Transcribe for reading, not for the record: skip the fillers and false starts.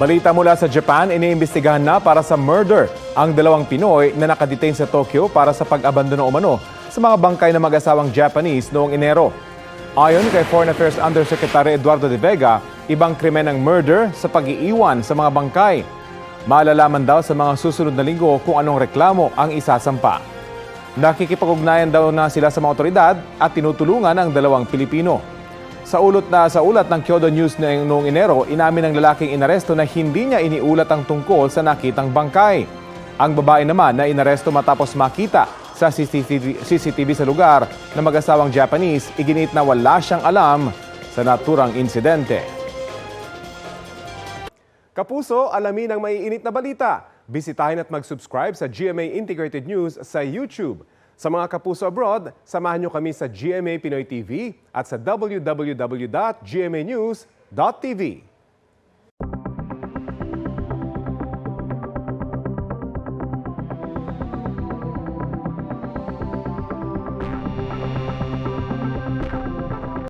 Balita mula sa Japan, iniimbestigahan na para sa murder ang dalawang Pinoy na nakadetain sa Tokyo para sa pag-abandono umano sa mga bangkay ng mag-asawang Japanese noong Enero. Ayon kay Foreign Affairs Undersecretary Eduardo de Vega, ibang krimen ng murder sa pag-iiwan sa mga bangkay. Malalaman daw sa mga susunod na linggo kung anong reklamo ang isasampa. Nakikipag-ugnayan daw na sila sa mga otoridad at tinutulungan ang dalawang Pilipino. Sa ulat ng Kyodo News noong Enero, inamin ng lalaking inaresto na hindi niya iniulat ang tungkol sa nakitang bangkay. Ang babae naman na inaresto matapos makita sa CCTV sa lugar na mag-asawang Japanese, iginit na wala siyang alam sa naturang insidente. Kapuso, alamin ang maiinit na balita. Bisitahin at mag-subscribe sa GMA Integrated News sa YouTube. Sa mga kapuso abroad, samahan niyo kami sa GMA Pinoy TV at sa www.gmanews.tv.